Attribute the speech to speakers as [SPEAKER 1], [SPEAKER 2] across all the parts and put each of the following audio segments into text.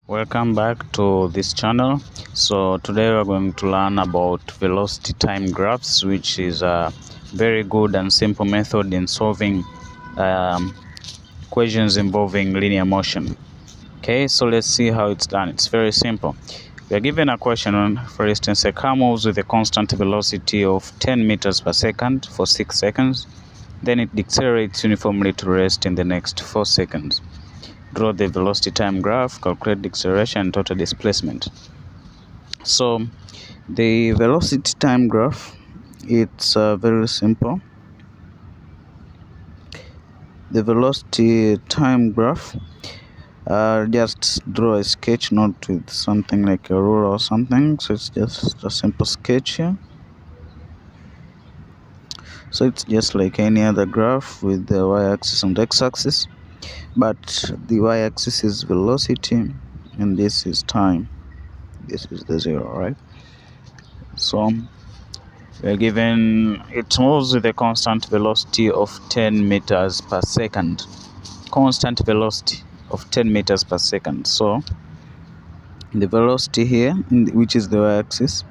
[SPEAKER 1] Welcome back to this channel. So today we're going to learn about velocity time graphs, which is a very good and simple method in solving equations involving linear motion. Okay, so let's see how it's done. It's very simple. We are given a question on, for instance, a car moves with a constant velocity of 10 meters per second for 6 seconds. Then it decelerates uniformly to rest in the next 4 seconds. Draw the velocity time graph, calculate the acceleration and total displacement. So the velocity time graph, it's very simple. The velocity time graph, just draw a sketch note with something like a ruler or something. So it's just a simple sketch here. So it's just like any other graph with the y-axis and x-axis, but the y-axis is velocity and this is time. This is the 0, right? So we're given it moves with a constant velocity of 10 meters per second. Constant velocity of 10 meters per second. So the velocity here, which is the y-axis,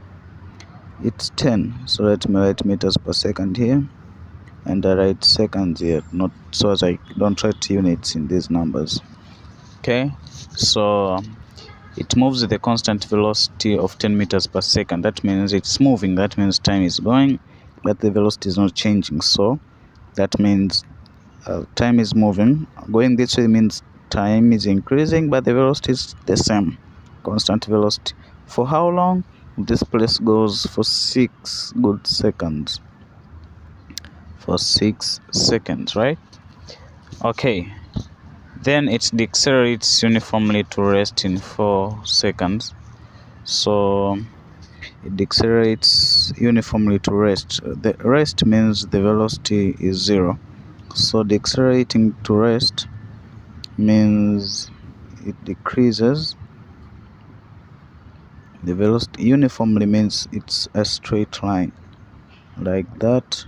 [SPEAKER 1] it's 10. So let me write meters per second here, and I write seconds here, not so as I don't write units in these numbers. Okay, so it moves with a constant velocity of 10 meters per second. That means it's moving. That means time is going, but the velocity is not changing. So that means time is moving. Going this way means time is increasing, but the velocity is the same. Constant velocity. For how long? This place goes for 6 good seconds. For 6 seconds, right? Okay. Then it decelerates uniformly to rest in 4 seconds. So it decelerates uniformly to rest. The rest means the velocity is 0. So decelerating to rest means it decreases. The velocity uniformly means it's a straight line like that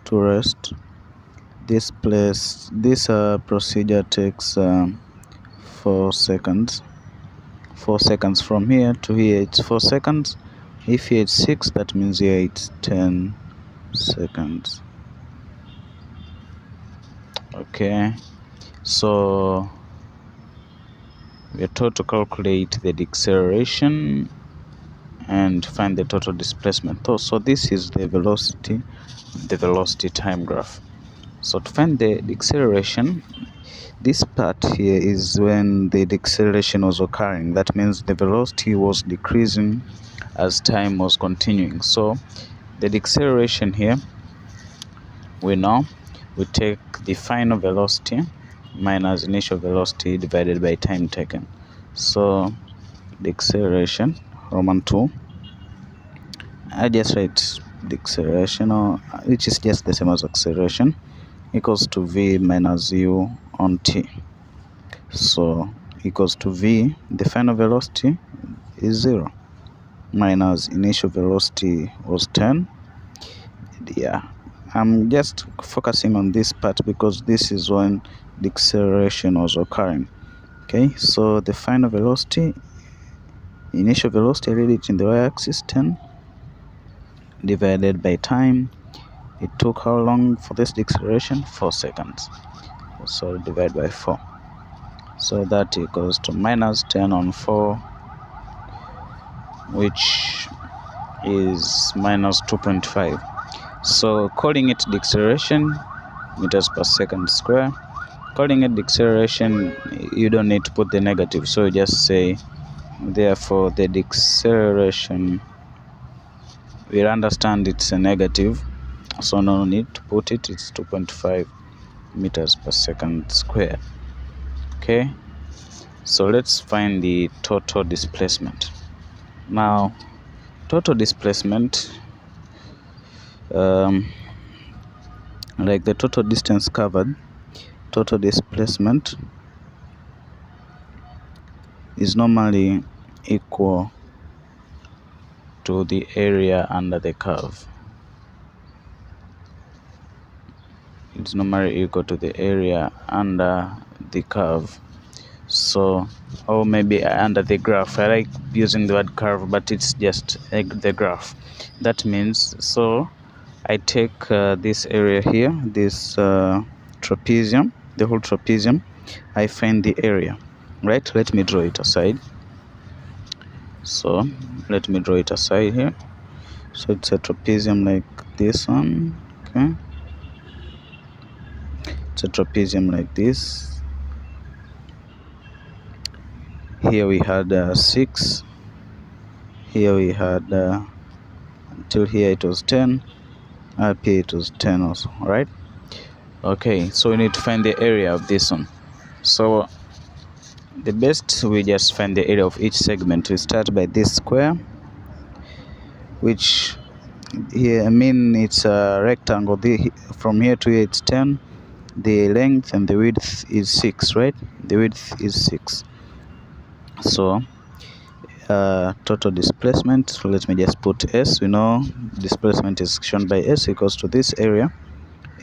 [SPEAKER 1] to rest. This procedure takes 4 seconds. 4 seconds from here to here, it's 4 seconds. If here it's 6, that means here it's 10 seconds. Okay, so we are told to calculate the deceleration and find the total displacement. So this is the velocity time graph. So to find the deceleration, this part here is when the deceleration was occurring. That means the velocity was decreasing as time was continuing. So the deceleration here, we know we take the final velocity minus initial velocity divided by time taken. So deceleration, Roman 2, I just write deceleration, which is just the same as acceleration, equals to v minus u on t. So equals to v, the final velocity is 0, minus initial velocity was 10. Yeah, I'm just focusing on this part because this is when the acceleration was occurring. Okay, so the final velocity, initial velocity, I read it in the y-axis, 10 divided by time. It took how long for this deceleration? 4 seconds. So divide by 4. So that equals to minus 10 on 4, which is minus 2.5. So calling it deceleration, meters per second square. Calling it deceleration, you don't need to put the negative. So you just say, therefore, the deceleration, we'll understand it's a negative. So no need to put it. It's 2.5 meters per second square. Okay, so let's find the total displacement. Now total displacement, like the total distance covered, total displacement is normally equal to the area under the curve. It's normally equal to the area under the curve. So, or maybe under the graph. I like using the word curve, but it's just the graph. That means, so I take this area here, this trapezium, the whole trapezium. I find the area, right? Let me draw it aside. So let me draw it aside here. So it's a trapezium like this one. Okay, it's a trapezium like this. Here we had 6. Here we had until here it was 10. Up here it was 10 also. All right. Okay, so we need to find the area of this one. So the best, we just find the area of each segment. We start by this square, which here, I mean, it's a rectangle. From here to here it's 10. The length and the width is 6, right? The width is 6. So total displacement, so let me just put S. We know displacement is shown by S equals to this area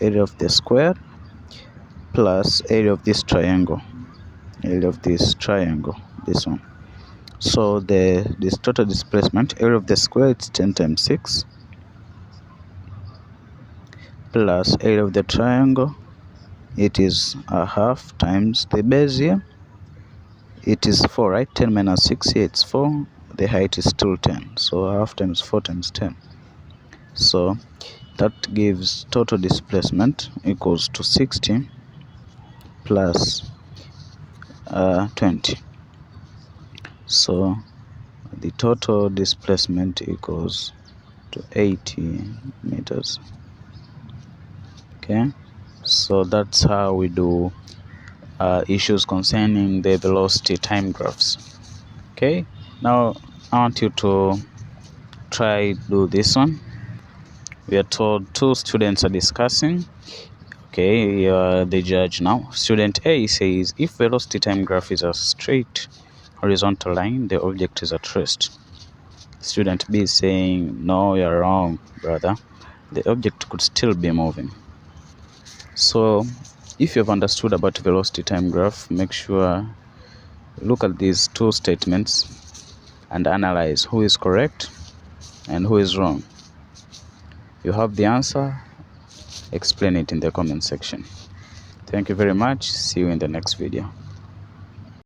[SPEAKER 1] of the square plus area of this triangle, this one. So this total displacement, area of the square, it's 10 times 6 plus area of the triangle, it is a half times the base here, it is 4, right? 10 minus 6 here, it's 4. The height is still 10, so half times 4 times 10. So that gives total displacement equals to 60 plus 20. So the total displacement equals to 80 meters. Okay, so that's how we do issues concerning the velocity time graphs. Okay, now I want you to try do this one. We are told 2 students are discussing. Okay, you're the judge now. Student A says, if velocity time graph is a straight horizontal line, the object is at rest. Student B is saying, no, you're wrong, brother. The object could still be moving. So if you've understood about velocity time graph, make sure look at these 2 statements and analyze who is correct and who is wrong. You have the answer, explain it in the comment section. Thank you very much. See you in the next video.